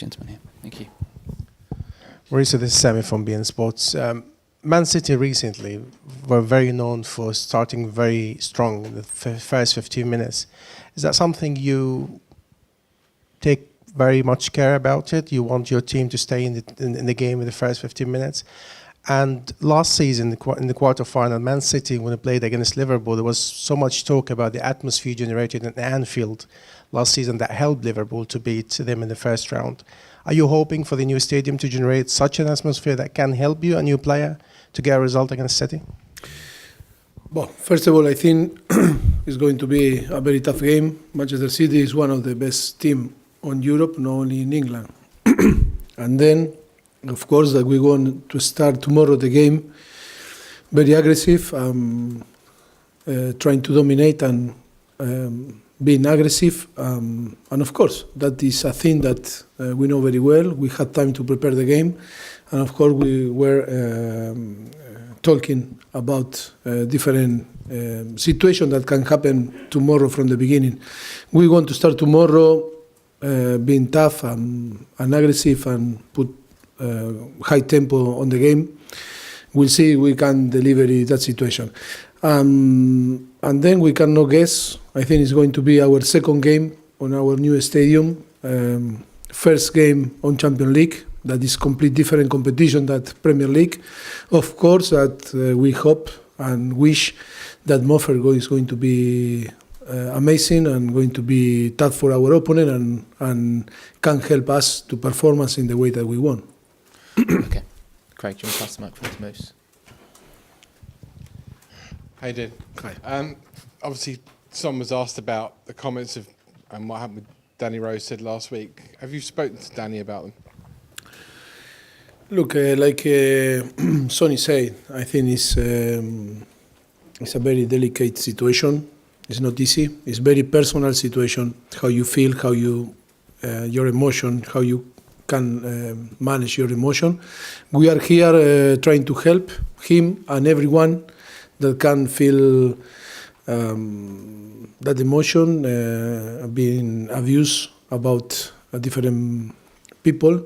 gentleman here. Thank you. Mauricio, this is Sammy from BN Sports. Man City recently were very known for starting very strong in the first 15 minutes. Is that something you take very much care about it? You want your team to stay in the game in the first 15 minutes? And last season, in the quarterfinal, Man City, when they played against Liverpool, there was so much talk about the atmosphere generated at Anfield last season that helped Liverpool to beat them in the first round. Are you hoping for the new stadium to generate such an atmosphere that can help you, a new player, to get a result against City? Well, first of all, I think it's going to be a very tough game. Manchester City is one of the best teams on Europe, not only in England. And then, of course, that we're going to start tomorrow the game very aggressive, trying to dominate and being aggressive. And of course, that is a thing that we know very well. We had time to prepare the game. And of course, we were talking about different situations that can happen tomorrow from the beginning. We want to start tomorrow being tough and aggressive and put high tempo on the game. We'll see if we can deliver that situation. And then we cannot guess. I think it's going to be our second game on our new stadium. First game on Champions League. That is complete different competition than Premier League. Of course, that we hope and wish that Moffer is going to be amazing and going to be tough for our opponent and can help us to perform us in the way that we want. Okay. Craig, do you want to pass the microphone to Moose? How you doing? Hi. Obviously, someone was asked about the comments of and what happened with Danny Rose said last week. Have you spoken to Danny about them? Look, like Sonny said, I think it's a very delicate situation. It's not easy. It's a very personal situation. How you feel, how you your emotion, how you can manage your emotion. We are here trying to help him and everyone that can feel that emotion being abused about different people.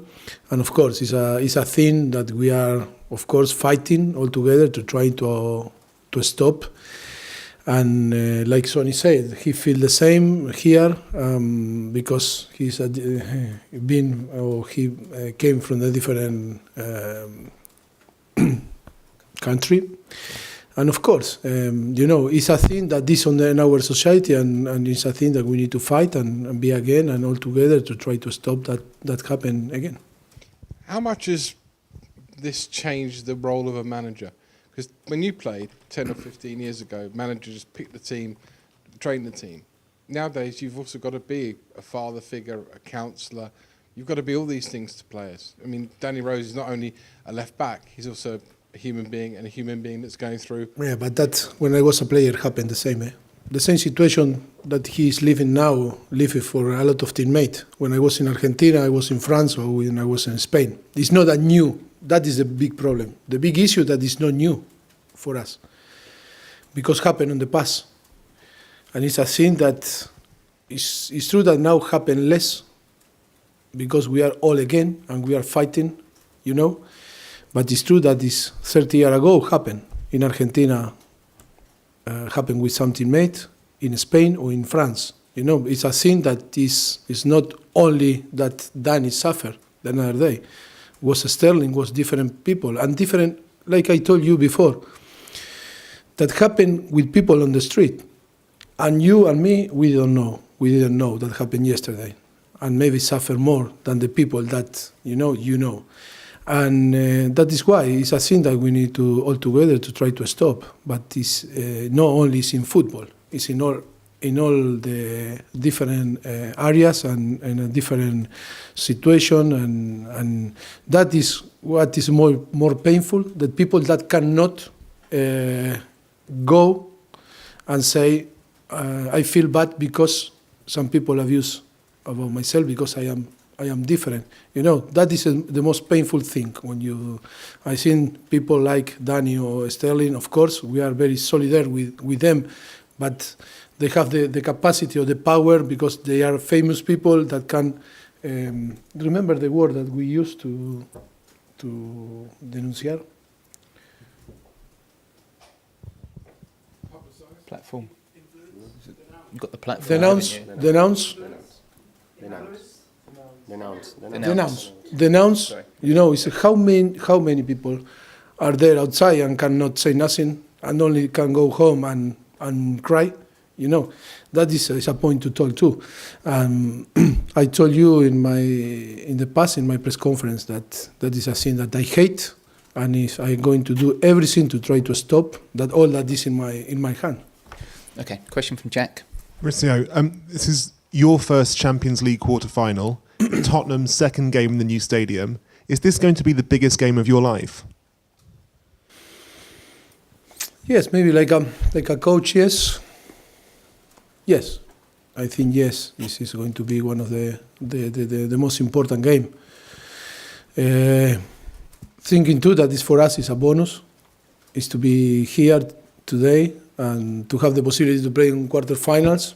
And of course, it's a thing that we are, of course, fighting all together to try to stop. And like Sonny said, he feels the same here because he came from a different country. And of course, it's a thing that is in our society, and it's a thing that we need to fight and be again and all together to try to stop that happen again. How much has this changed the role of a manager? Because when you played 10 or 15 years ago, managers just picked the team, trained the team. Nowadays, you've also got to be a father figure, a counsellor. You've got to be all these things to players. I mean, Danny Rose is not only a left back, he's also a human being, and a human being that's going through. Yeah, but that when I was a player happened the same. The same situation that he is living now, living for a lot of teammates. When I was in Argentina, I was in France, or when I was in Spain. It's not that new. That is the big problem. The big issue that is not new for us, because happened in the past, and it's a thing that is true that now happen less, because we are all again and we are fighting, But it's true that this 30 years ago happened in Argentina, happened with some teammates in Spain or in France. It's a thing that is not only that Danny suffered the other day. Was Sterling, was different people, and different, like I told you before, that happened with people on the street. And you and me, we don't know. We didn't know that happened yesterday. And maybe suffer more than the people that you know. And that is why it's a thing that we need to all together to try to stop. But it's not only in football, it's in all the different areas and in a different situation, and that is what is more painful. That people that cannot go and say, I feel bad because some people abuse about myself because I am different. That is the most painful thing. I think people like Danny or Sterling, of course, we are very solidary with them, but they have the capacity or the power because they are famous people that can remember the word that we used to denunciar? Platform. You've got the platform. Denounce, haven't denounce, denounce. Sorry. You know, it's how many people are there outside and cannot say nothing and only can go home and cry. You know, that is a point to talk to. I told you in the past in my press conference that is a thing that I hate, and if I'm going to do everything to try to stop that, all that is in my hand. Okay, question from Jack. Mauricio, this is your first Champions League quarter-final, Tottenham's second game in the new stadium. Is this going to be the biggest game of your life? Yes, maybe like a coach, yes. Yes, I think yes. This is going to be one of the most important game. Thinking too that this for us is a bonus, is to be here today and to have the possibility to play in quarterfinals.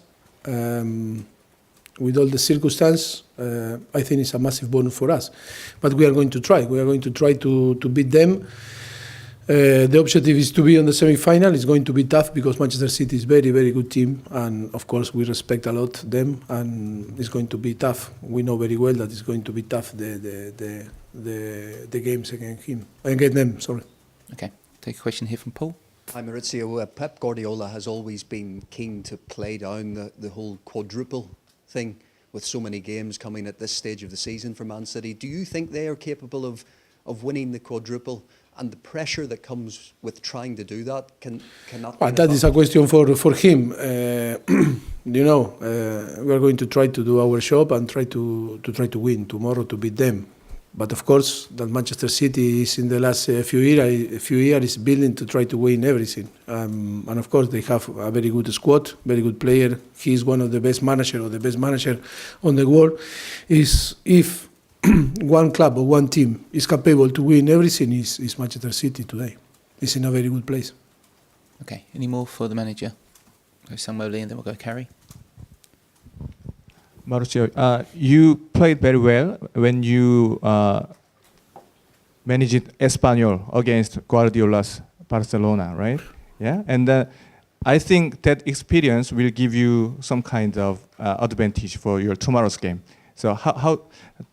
With all the circumstances, I think it's a massive bonus for us. But we are going to try. We are going to try to beat them. The objective is to be on the semi-final. It's going to be tough because Manchester City is very, very good team, and of course we respect a lot them, and it's going to be tough. We know very well that it's going to be tough the games against them. Sorry. Okay, take a question here from Paul. Hi Mauricio, Pep Guardiola has always been keen to play down the whole quadruple thing with so many games coming at this stage of the season for Man City. Do you think they are capable of winning the quadruple? And the pressure that comes with trying to do that cannot. But that is a question for him. You know, we are going to try to do our job and try to win tomorrow to beat them. But of course, that Manchester City is in the last few years is building to try to win everything. And of course, they have a very good squad, very good player. He is one of the best manager or the best manager on the world. If one club or one team is capable to win everything, is Manchester City today. It's in a very good place. Okay, any more for the manager? Go Samuel Lee and then we'll go Carrie. Mauricio, you played very well when you managed Espanyol against Guardiola's Barcelona, right? Yeah, and I think that experience will give you some kind of advantage for your tomorrow's game. So how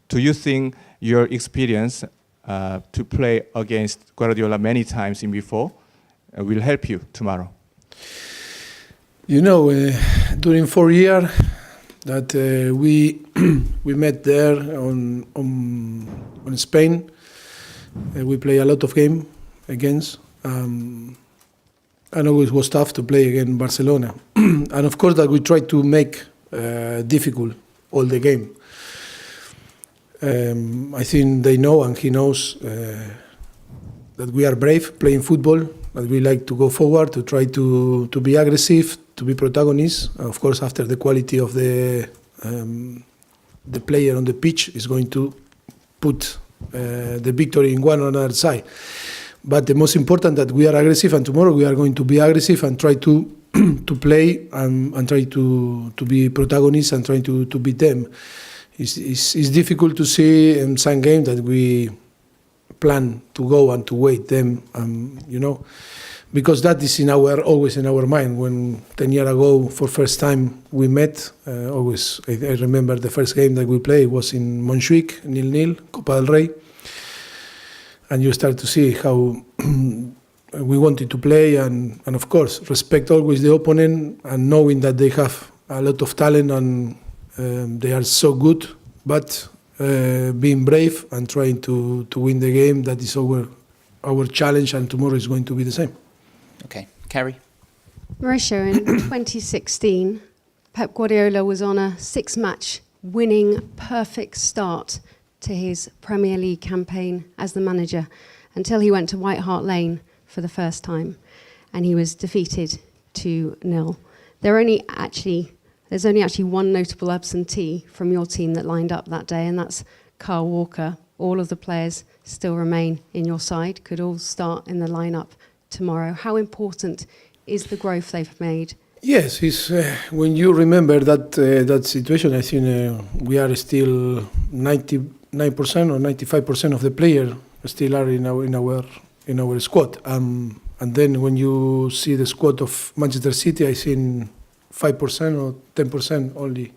do you think your experience to play against Guardiola many times in before will help you tomorrow? You know, during 4 years that we met there on Spain, we play a lot of games against, and always was tough to play against Barcelona. And of course that we try to make difficult all the game. I think they know, and he knows that we are brave playing football, that we like to go forward, to try to be aggressive, to be protagonists. Of course, after the quality of the player on the pitch is going to put the victory in one or another side. But the most important that we are aggressive, and tomorrow we are going to be aggressive and try to play and try to be protagonists and try to beat them. It's difficult to see in some game that we plan to go and to wait them, you know, because that is always in our mind. When 10 years ago, for first time we met, always I remember the first game that we played was in Montjuic, 0-0, Copa del Rey, and you start to see how we wanted to play, and of course respect always the opponent and knowing that they have a lot of talent and they are so good, but being brave and trying to win the game, that is our challenge, and tomorrow is going to be the same. Okay, Carrie. Mauricio, in 2016, Pep Guardiola was on a 6-match winning perfect start to his Premier League campaign as the manager until he went to White Hart Lane for the first time, and he was defeated 2-0. There's only actually one notable absentee from your team that lined up that day, and that's Kyle Walker. All of the players still remain in your side, could all start in the lineup tomorrow. How important is the growth they've made Yes, it's, when you remember that situation, I think we are still 99% or 95% of the players still are in our squad. And then when you see the squad of Manchester City, I think 5% or 10% only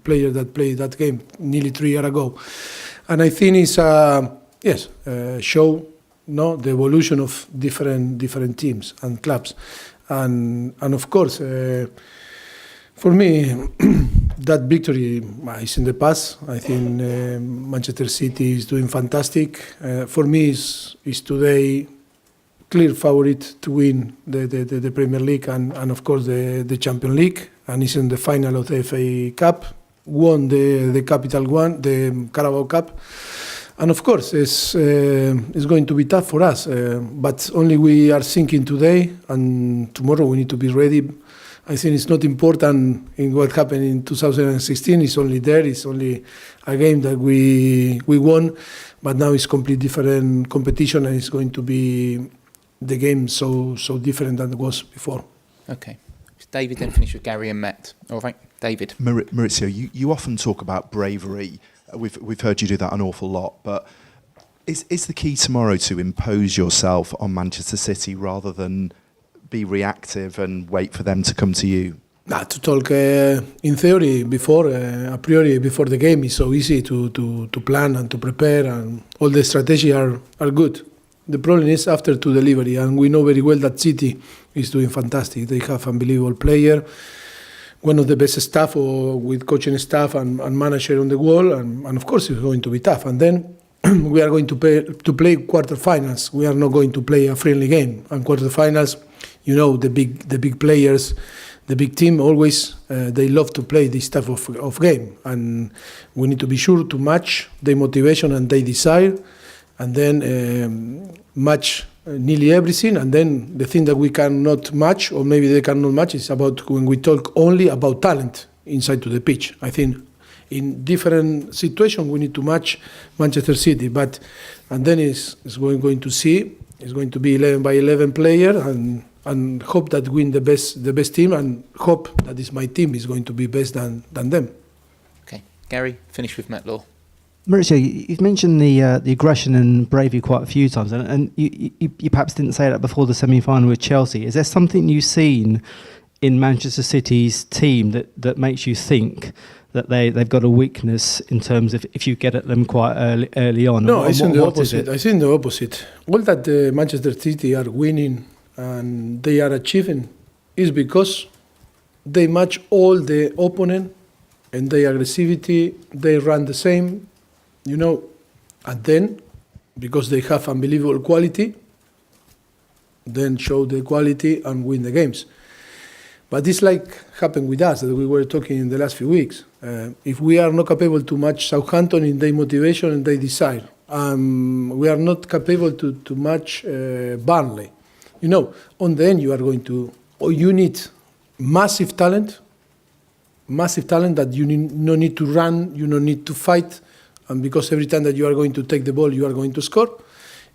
players that played that game nearly 3 years ago. And I think it's show the evolution of different teams and clubs. And of course, for me, that victory is in the past. I think Manchester City is doing fantastic. For me, is today clear favorite to win the Premier League and of course the Champions League, and is in the final of the FA Cup. Won the Capital One, the Carabao Cup. And of course, it's going to be tough for us, but only we are thinking today, and tomorrow we need to be ready. I think it's not important in what happened in 2016. It's only there. It's only a game that we won, but now it's completely different competition, and it's going to be the game so different than it was before. Okay. David then finish with Gary and Matt. All right, David. Mauricio, you often talk about bravery. We've heard you do that an awful lot, but is the key tomorrow to impose yourself on Manchester City rather than be reactive and wait for them to come to you? To talk in theory before, a priori before the game is so easy to plan and to prepare, and all the strategy are good. The problem is after to delivery, and we know very well that City is doing fantastic. They have unbelievable player, one of the best staff or with coaching staff and manager on the wall, and of course it's going to be tough. And then we are going to play quarterfinals. We are not going to play a friendly game. And quarterfinals, the big players, the big team always they love to play this type of game, and we need to be sure to match their motivation and their desire, and then match nearly everything. And then the thing that we cannot match, or maybe they cannot match, is about when we talk only about talent inside to the pitch. I think in different situations we need to match Manchester City, and then it's going to see, it's going to be 11 by 11 player, and hope that win the best team, and hope that is my team is going to be best than them. Okay, Gary, finish with Matt Law. Mauricio, you've mentioned the aggression and bravery quite a few times, and you perhaps didn't say that before the semi-final with Chelsea. Is there something you've seen in Manchester City's team that makes you think that they've got a weakness in terms of if you get at them quite early on? No, I think the opposite. I think the opposite. All that Manchester City are winning and they are achieving is because they match all the opponent and their aggressivity. They run the same. And then, because they have unbelievable quality, then show the quality and win the games. But it's like happened with us, that we were talking in the last few weeks. If we are not capable to match Southampton in their motivation and their desire, we are not capable to match Burnley. On the end you are going to, or you need massive talent that you no need to run, you don't need to fight, and because every time that you are going to take the ball, you are going to score.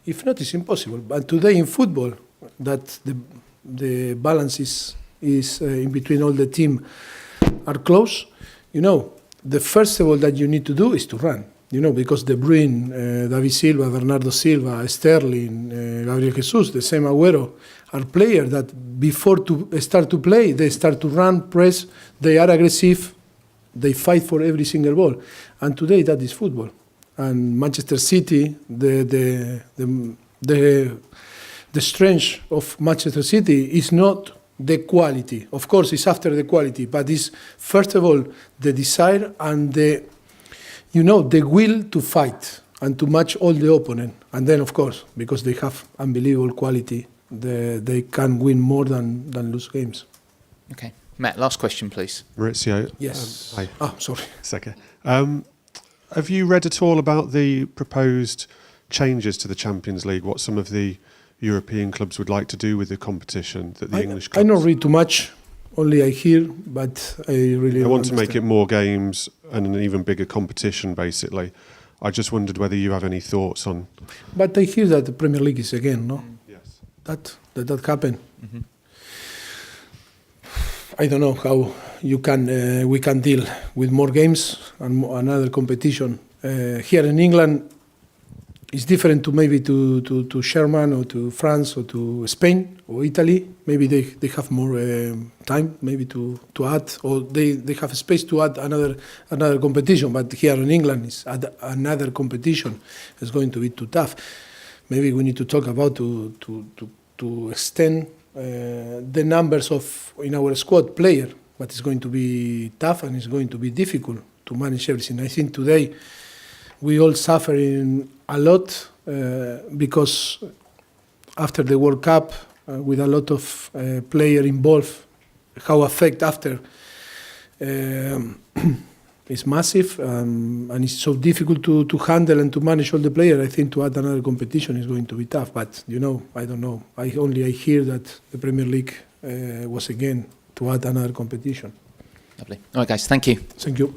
If not, it's impossible. But today in football, that the balance is in between all the team are close. The first of all that you need to do is to run. Because De Bruyne, David Silva, Bernardo Silva, Sterling, Gabriel Jesus, the same Agüero, are players that before to start to play, they start to run, press, they are aggressive, they fight for every single ball. And today that is football. And Manchester City, the strength of Manchester City is not the quality. Of course, it's after the quality, but it's first of all the desire and the will to fight and to match all the opponent. And then, of course, because they have unbelievable quality, they can win more than lose games. Okay. Matt, last question, please. Maurizio. Yes. Hi. Sorry. It's okay. Have you read at all about the proposed changes to the Champions League, what some of the European clubs would like to do with the competition that the English clubs... I don't read too much, only I hear, but I really don't want to make understand. it more games and an even bigger competition, basically. I just wondered whether you have any thoughts on... But I hear that the Premier League is again, no? Yes. That happened. Mm-hmm. I don't know how we can deal with more games and another competition. Here in England, it's different to maybe to Sherman or to France or to Spain or Italy. Maybe they have more time maybe to add, or they have space to add another competition. But here in England, it's another competition. It's going to be too tough. Maybe we need to talk about to extend the numbers of in our squad player, but it's going to be tough and it's going to be difficult to manage everything. I think today we all suffering a lot because after the World Cup, with a lot of player involved, how affect after is massive, and it's so difficult to handle and to manage all the players. I think to add another competition is going to be tough. But I don't know. I hear that the Premier League was again to add another competition. Lovely. All right, guys. Thank you. Thank you.